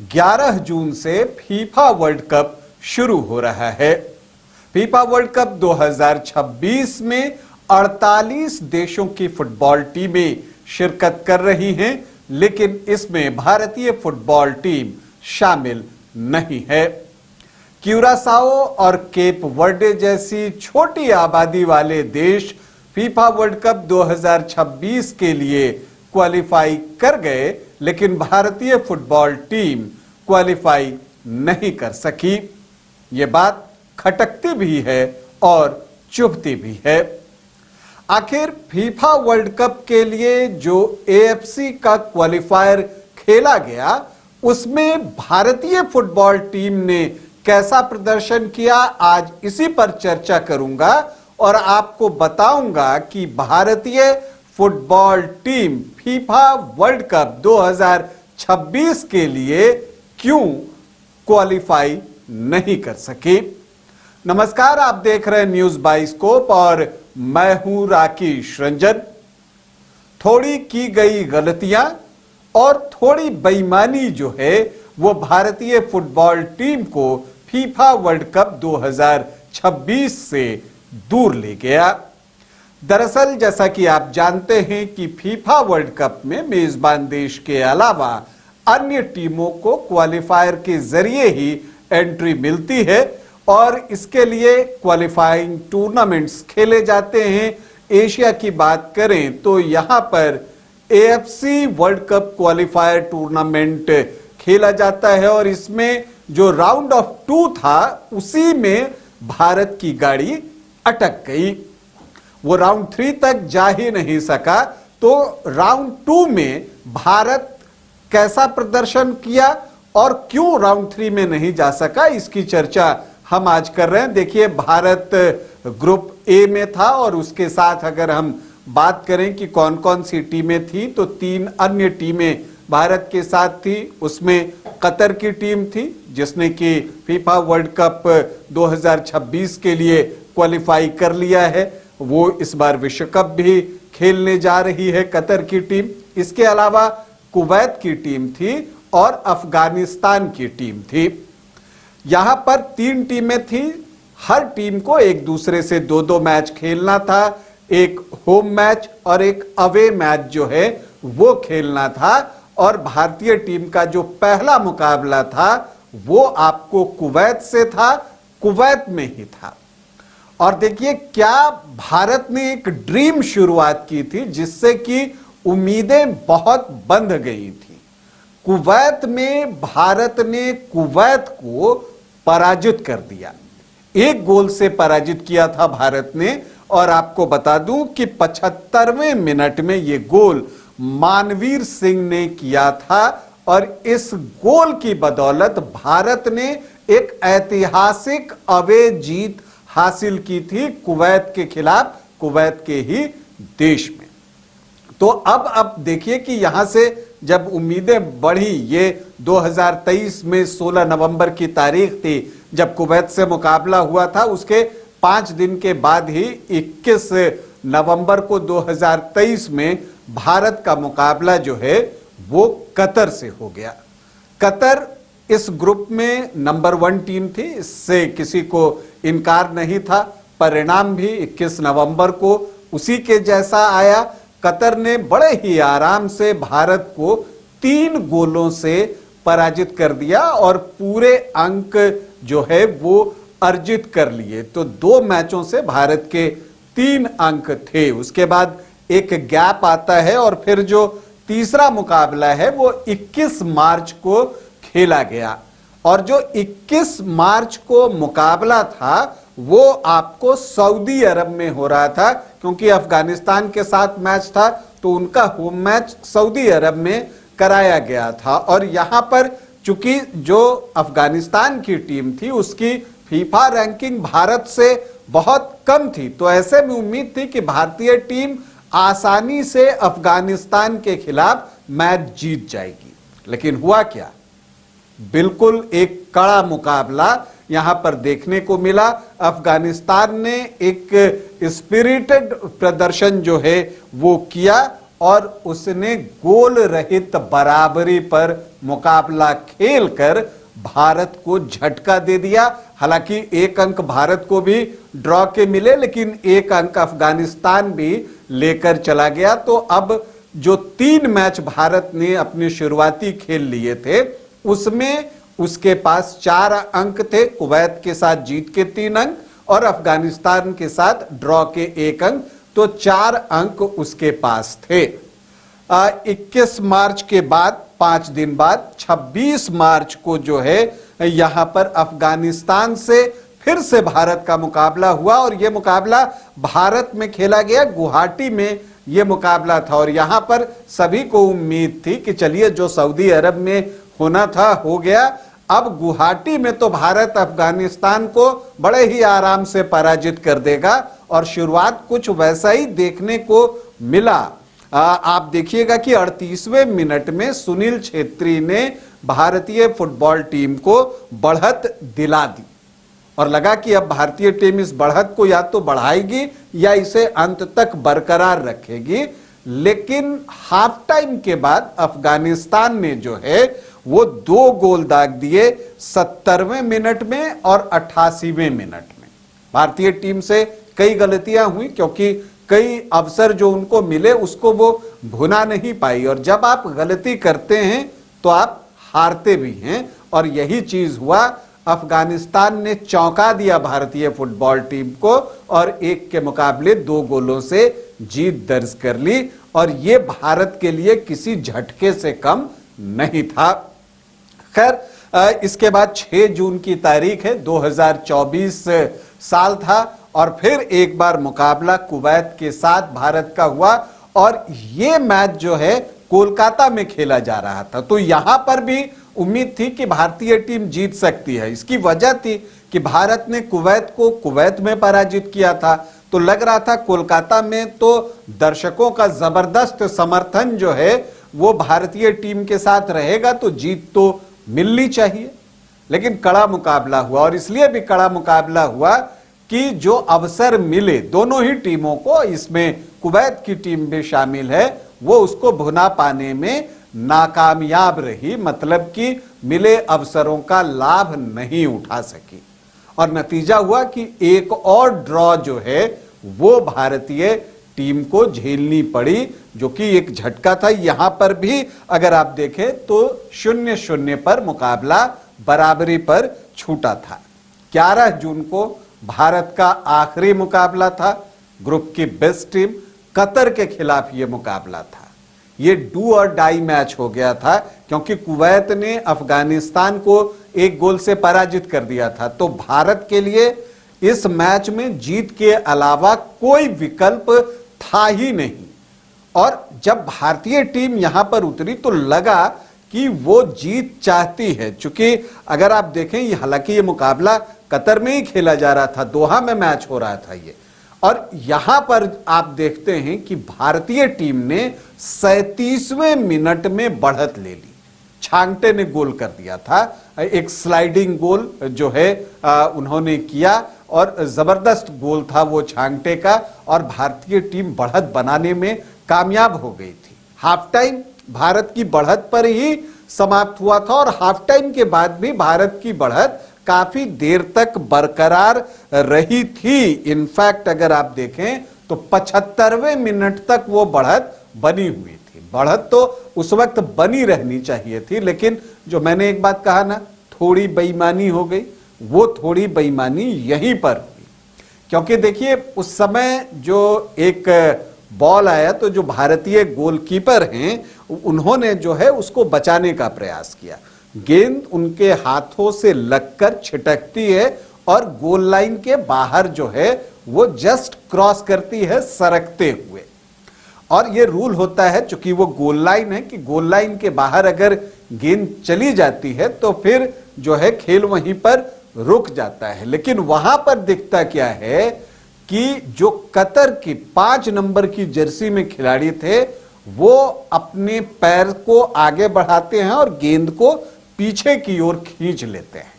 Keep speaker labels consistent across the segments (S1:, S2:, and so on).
S1: 11 जून से FIFA world cup शुरू हो रहा है। फीफा वर्ल्ड कप 2026 में 48 देशों की फुटबॉल टीमें शिरकत कर रही हैं, लेकिन इसमें भारतीय फुटबॉल टीम शामिल नहीं है। क्यूरासाओ और केप वर्डे जैसी छोटी आबादी वाले देश फीफा वर्ल्ड कप 2026 के लिए क्वालिफाई कर गए, लेकिन भारतीय फुटबॉल टीम क्वालिफाई नहीं कर सकी। ये बात खटकती भी है और चुभती भी है। आखिर फीफा वर्ल्ड कप के लिए जो एएफसी का क्वालिफायर खेला गया, उसमें भारतीय फुटबॉल टीम ने कैसा प्रदर्शन किया, आज इसी पर चर्चा करूंगा और आपको बताऊंगा कि भारतीय football team FIFA world cup 2026 के लिए क्यों क्वालिफाई नहीं कर सकी। नमस्कार, आप देख रहे हैं न्यूज बाइस्कोप और मैं हूं राकेश रंजन। थोड़ी की गई गलतियां और थोड़ी बेईमानी जो है वो भारतीय फुटबॉल टीम को फीफा वर्ल्ड कप 2026 से दूर ले गया। दरअसल जैसा कि आप जानते हैं कि फीफा वर्ल्ड कप में मेजबान देश के अलावा अन्य टीमों को क्वालिफायर के जरिए ही एंट्री मिलती है और इसके लिए क्वालिफाइंग टूर्नामेंट्स खेले जाते हैं। एशिया की बात करें तो यहां पर AFC world cup qualifier tournament खेला जाता है और इसमें जो राउंड ऑफ 2 था उसी में भारत की गाड़ी अटक गई। वो राउंड 3 तक जा ही नहीं सका। तो राउंड 2 में भारत कैसा प्रदर्शन किया और क्यों राउंड 3 में नहीं जा सका, इसकी चर्चा हम आज कर रहे हैं। देखिए, भारत ग्रुप ए में था और उसके साथ अगर हम बात करें कि कौन कौन सी टीमें थी तो 3 अन्य टीमें भारत के साथ थी। उसमें कतर की टीम थी जिसने कि फीफा वर्ल्ड कप 2026 के लिए क्वालिफाई कर लिया है। वो इस बार विश्व कप भी खेलने जा रही है, कतर की टीम। इसके अलावा कुवैत की टीम थी और अफगानिस्तान की टीम थी। यहां पर 3 टीमें थी। हर टीम को एक दूसरे से 2-2 मैच खेलना था। एक होम मैच और एक अवे मैच जो है वो खेलना था और भारतीय टीम का जो पहला मुकाबला था वो आपको कुवैत से था, कुवैत में ही था। और देखिए, क्या भारत ने एक ड्रीम शुरुआत की थी जिससे कि उम्मीदें बहुत बंध गई थी। कुवैत में भारत ने कुवैत को पराजित कर दिया, 1 गोल से पराजित किया था भारत ने। और आपको बता दूं कि 75वें मिनट में यह गोल मानवीर सिंह ने किया था और इस गोल की बदौलत भारत ने एक ऐतिहासिक अवे जीत हासिल की थी कुवैत के खिलाफ, कुवैत के ही देश में। तो अब देखिए कि यहां से जब उम्मीदें बढ़ी, ये 2023 में 16 नवंबर की तारीख थी जब कुवैत से मुकाबला हुआ था। उसके 5 दिन के बाद ही 21 नवंबर को 2023 में भारत का मुकाबला जो है वो कतर से हो गया। कतर इस ग्रुप में नंबर 1 टीम थी, इससे किसी को इनकार नहीं था। परिणाम भी 21 नवंबर को उसी के जैसा आया। कतर ने बड़े ही आराम से भारत को 3 गोलों से पराजित कर दिया और पूरे अंक जो है वो अर्जित कर लिए। तो 2 मैचों से भारत के 3 अंक थे। उसके बाद एक गैप आता है और फिर जो तीसरा मुकाबला है वो 21 मार्च को खेला गया। और जो 21 मार्च को मुकाबला था वो आपको सऊदी अरब में हो रहा था, क्योंकि अफगानिस्तान के साथ मैच था तो उनका होम मैच सऊदी अरब में कराया गया था। और यहां पर चूंकि जो अफगानिस्तान की टीम थी उसकी फीफा रैंकिंग भारत से बहुत कम थी, तो ऐसे में उम्मीद थी कि भारतीय टीम आसानी से अफगानिस्तान के खिलाफ मैच जीत जाएगी। लेकिन हुआ क्या, बिल्कुल एक कड़ा मुकाबला यहां पर देखने को मिला। अफगानिस्तान ने एक स्पिरिटेड प्रदर्शन जो है वो किया और उसने गोल रहित बराबरी पर मुकाबला खेलकर भारत को झटका दे दिया। हालांकि एक अंक भारत को भी ड्रॉ के मिले, लेकिन एक अंक अफगानिस्तान भी लेकर चला गया। तो अब जो 3 मैच भारत ने अपने शुरुआती खेल लिए थे, उसमें उसके पास 4 अंक थे, कुवैत के साथ जीत के 3 अंक और अफगानिस्तान के साथ ड्रॉ के 1 अंक, तो 4 अंक उसके पास थे। 21 मार्च के बाद 5 दिन बाद 26 मार्च को जो है यहां पर अफगानिस्तान से फिर से भारत का मुकाबला हुआ और यह मुकाबला भारत में खेला गया, गुवाहाटी में यह मुकाबला था। और यहां पर सभी को उम्मीद थी कि चलिए जो सऊदी अरब में होना था हो गया, अब गुवाहाटी में तो भारत अफगानिस्तान को बड़े ही आराम से पराजित कर देगा। और शुरुआत कुछ वैसा ही देखने को मिला। आप देखिएगा कि 38वें मिनट में सुनील छेत्री ने भारतीय फुटबॉल टीम को बढ़त दिला दी और लगा कि अब भारतीय टीम इस बढ़त को या तो बढ़ाएगी या इसे अंत तक बरकरार रखेगी। लेकिन हाफ टाइम के बाद अफगानिस्तान ने जो है वो 2 गोल दाग दिए 70वें मिनट में और 88वें मिनट में। भारतीय टीम से कई गलतियां हुई क्योंकि कई अवसर जो उनको मिले उसको वो भुना नहीं पाई, और जब आप गलती करते हैं तो आप हारते भी हैं, और यही चीज हुआ। अफगानिस्तान ने चौंका दिया भारतीय फुटबॉल टीम को और 1 के मुकाबले 2 गोलों से जीत दर्ज कर ली, और ये भारत के लिए किसी झटके से कम नहीं था। खैर इसके बाद 6 जून की तारीख है, 2024 साल था, और फिर एक बार मुकाबला कुवैत के साथ भारत का हुआ, और ये मैच जो है कोलकाता में खेला जा रहा था। तो यहां पर भी उम्मीद थी कि भारतीय टीम जीत सकती है। इसकी वजह थी कि भारत ने कुवैत को कुवैत में पराजित किया था, तो लग रहा था कोलकाता में तो दर्शकों का जबरदस्त समर्थन जो है वो भारतीय टीम के साथ रहेगा, तो जीत तो मिलनी चाहिए। लेकिन कड़ा मुकाबला हुआ, और इसलिए भी कड़ा मुकाबला हुआ कि जो अवसर मिले दोनों ही टीमों को, इसमें कुवैत की टीम भी शामिल है, वो उसको भुना पाने में नाकामयाब रही। मतलब कि मिले अवसरों का लाभ नहीं उठा सकी, और नतीजा हुआ कि एक और ड्रॉ जो है वो भारतीय टीम को झेलनी पड़ी, जो कि एक झटका था। यहां पर भी अगर आप देखें तो 0-0 पर मुकाबला बराबरी पर छूटा था। 11 जून को भारत का आखिरी मुकाबला था, ग्रुप की बेस्ट टीम कतर के खिलाफ यह मुकाबला था। ये डू और डाई मैच हो गया था क्योंकि कुवैत ने अफगानिस्तान को 1 गोल से पराजित कर दिया था। तो भारत के लिए इस मैच में जीत के अलावा कोई विकल्प था ही नहीं, और जब भारतीय टीम यहां पर उतरी तो लगा कि वो जीत चाहती है। चूंकि अगर आप देखें, हालांकि ये मुकाबला कतर में ही खेला जा रहा था, दोहा में मैच हो रहा था ये, और यहां पर आप देखते हैं कि भारतीय टीम ने 37वें मिनट में बढ़त ले ली। छांगटे ने गोल कर दिया था, एक स्लाइडिंग गोल जो है उन्होंने किया, और जबरदस्त गोल था वो छांगटे का, और भारतीय टीम बढ़त बनाने में कामयाब हो गई थी। हाफ टाइम भारत की बढ़त पर ही समाप्त हुआ था, और हाफ टाइम के बाद भी भारत की बढ़त काफी देर तक बरकरार रही थी। इनफैक्ट अगर आप देखें तो 75वें मिनट तक वो बढ़त बनी हुई थी। बढ़त तो उस वक्त बनी रहनी चाहिए थी, लेकिन जो मैंने एक बात कहा ना, थोड़ी बेईमानी हो गई, वो थोड़ी बेईमानी यहीं पर हुई। क्योंकि देखिए उस समय जो एक बॉल आया तो जो भारतीय गोलकीपर हैं उन्होंने जो है उसको बचाने का प्रयास किया। गेंद उनके हाथों से लगकर छिटकती है और गोल लाइन के बाहर जो है वो जस्ट क्रॉस करती है सरकते हुए। और ये रूल होता है, चूंकि वो गोल लाइन है, कि गोल लाइन के बाहर अगर गेंद चली जाती है तो फिर जो है खेल वहीं पर रुक जाता है। लेकिन वहां पर दिखता क्या है कि जो कतर की 5 नंबर की जर्सी में खिलाड़ी थे वो अपने पैर को आगे बढ़ाते हैं और गेंद को पीछे की ओर खींच लेते हैं,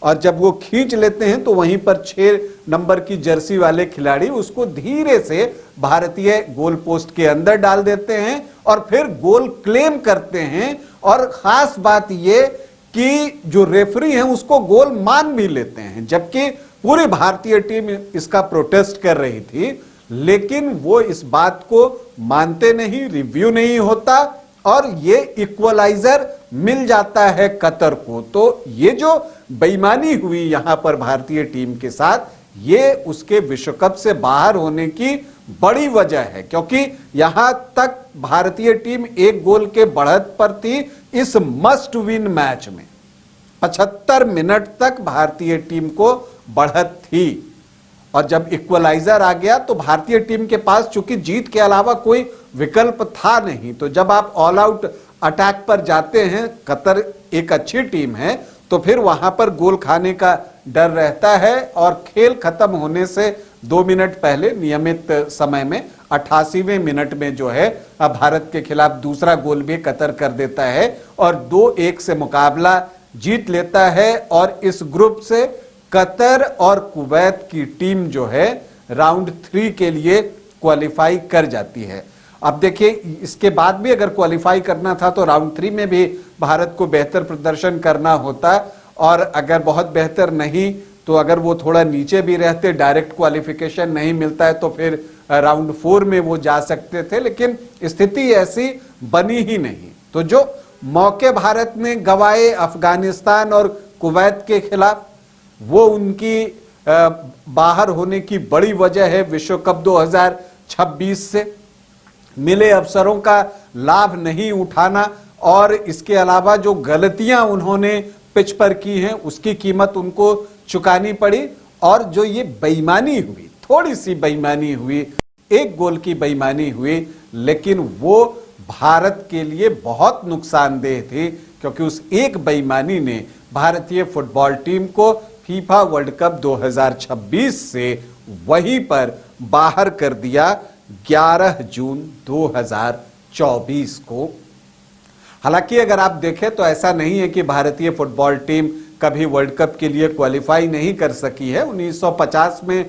S1: और जब वो खींच लेते हैं तो वहीं पर 6 नंबर की जर्सी वाले खिलाड़ी उसको धीरे से भारतीय गोल पोस्ट के अंदर डाल देते हैं और फिर गोल क्लेम करते हैं। और खास बात ये कि जो रेफरी हैं उसको गोल मान भी लेते हैं, जबकि पूरी भारतीय टीम इसका प्रोटेस्ट कर रही थी, लेकिन वो इस बात को मानते नहीं, रिव्यू नहीं होता और ये इक्वलाइजर मिल जाता है कतर को। तो ये जो बेईमानी हुई यहां पर भारतीय टीम के साथ, ये उसके विश्व कप से बाहर होने की बड़ी वजह है, क्योंकि यहां तक भारतीय टीम 1 गोल के बढ़त पर थी इस मस्ट विन मैच में। 75 मिनट तक भारतीय टीम को बढ़त थी और जब इक्वलाइजर आ गया तो भारतीय टीम के पास चूंकि जीत के अलावा कोई विकल्प था नहीं। तो जब आप ऑल आउट अटैक पर जाते हैं, कतर एक अच्छी टीम है, तो फिर वहां पर गोल खाने का डर रहता है और खेल खत्म होने से 2 मिनट पहले नियमित समय में 88वें मिनट में जो है भारत के खिलाफ दूसरा गोल भी कतर कर देता है और 2-1 से मुकाबला जीत लेता है। और इस ग्रुप से कतर और कुवैत की टीम जो है राउंड 3 के लिए क्वालिफाई कर जाती है। अब देखिए, इसके बाद भी अगर क्वालिफाई करना था तो राउंड 3 में भी भारत को बेहतर प्रदर्शन करना होता और अगर बहुत बेहतर नहीं तो अगर वो थोड़ा नीचे भी रहते, डायरेक्ट क्वालिफिकेशन नहीं मिलता है तो फिर राउंड 4 में वो जा सकते थे, लेकिन स्थिति ऐसी बनी ही नहीं। तो जो मौके भारत ने गंवाए अफगानिस्तान और कुवैत के खिलाफ, वो उनकी बाहर होने की बड़ी वजह है। विश्व कप 2026 से मिले अवसरों का लाभ नहीं उठाना और इसके अलावा जो गलतियां उन्होंने पिच पर की हैं उसकी कीमत उनको चुकानी पड़ी। और जो ये बेईमानी हुई, थोड़ी सी बेईमानी हुई, 1 गोल की बेईमानी हुई, लेकिन वो भारत के लिए बहुत नुकसानदेह थी, क्योंकि उस एक बेईमानी ने भारतीय फुटबॉल टीम को फीफा वर्ल्ड कप 2026 से वहीं पर बाहर कर दिया 11 जून 2024 को। हालांकि अगर आप देखें तो ऐसा नहीं है कि भारतीय फुटबॉल टीम कभी वर्ल्ड कप के लिए क्वालिफाई नहीं कर सकी है। 1950 में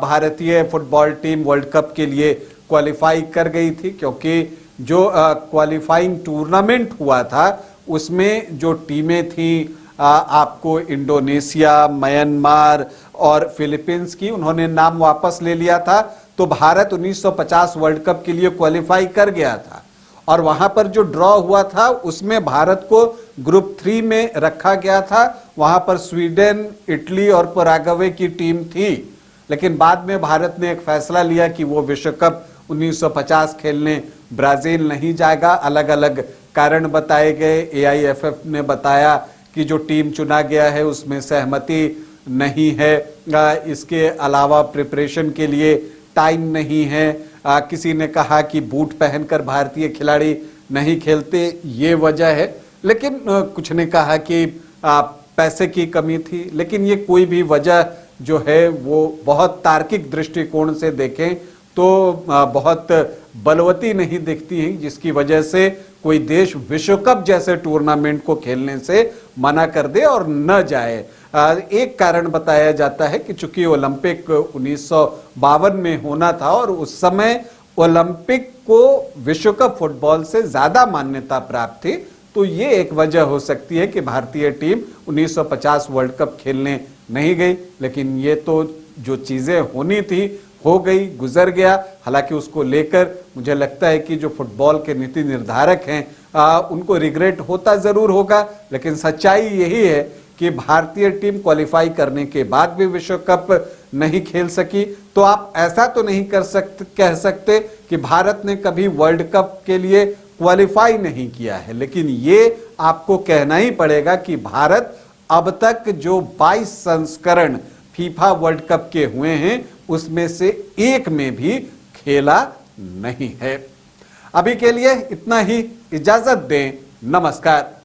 S1: भारतीय फुटबॉल टीम वर्ल्ड कप के लिए क्वालिफाई कर गई थी, क्योंकि जो क्वालिफाइंग टूर्नामेंट हुआ था उसमें जो टीमें थी आपको इंडोनेशिया, म्यांमार और फिलीपींस की, उन्होंने नाम वापस ले लिया था। तो भारत 1950 वर्ल्ड कप के लिए क्वालिफाई कर गया था और वहां पर जो ड्रॉ हुआ था उसमें भारत को ग्रुप 3 में रखा गया था। वहां पर स्वीडन, इटली और पैराग्वे की टीम थी, लेकिन बाद में भारत ने एक फैसला लिया कि वो विश्व कप 1950 खेलने ब्राजील नहीं जाएगा। अलग अलग कारण बताए गए। AIFF ने बताया कि जो टीम चुना गया है उसमें सहमति नहीं है, इसके अलावा प्रिपरेशन के लिए टाइम नहीं है। किसी ने कहा कि बूट पहनकर भारतीय खिलाड़ी नहीं खेलते, ये वजह है। लेकिन कुछ ने कहा कि पैसे की कमी थी। लेकिन ये कोई भी वजह जो है वो बहुत तार्किक दृष्टिकोण से देखें तो बहुत बलवती नहीं दिखती है, जिसकी वजह से कोई देश विश्व कप जैसे टूर्नामेंट को खेलने से मना कर दे और न जाए। एक कारण बताया जाता है कि चूंकि ओलंपिक 1952 में होना था और उस समय ओलंपिक को विश्व कप फुटबॉल से ज्यादा मान्यता प्राप्त थी, तो ये एक वजह हो सकती है कि भारतीय टीम 1950 वर्ल्ड कप खेलने नहीं गई। लेकिन ये तो जो चीजें होनी थी हो गई, गुजर गया। हालांकि उसको लेकर मुझे लगता है कि जो फुटबॉल के नीति निर्धारक हैं उनको रिग्रेट होता जरूर होगा, लेकिन सच्चाई यही है कि भारतीय टीम क्वालिफाई करने के बाद भी विश्व कप नहीं खेल सकी। तो आप ऐसा तो नहीं कह सकते कि भारत ने कभी वर्ल्ड कप के लिए क्वालिफाई नहीं किया है, लेकिन ये आपको कहना ही पड़ेगा कि भारत अब तक जो 22 संस्करण फीफा वर्ल्ड कप के हुए हैं उसमें से एक में भी खेला नहीं है। अभी के लिए इतना ही, इजाजत दें, नमस्कार।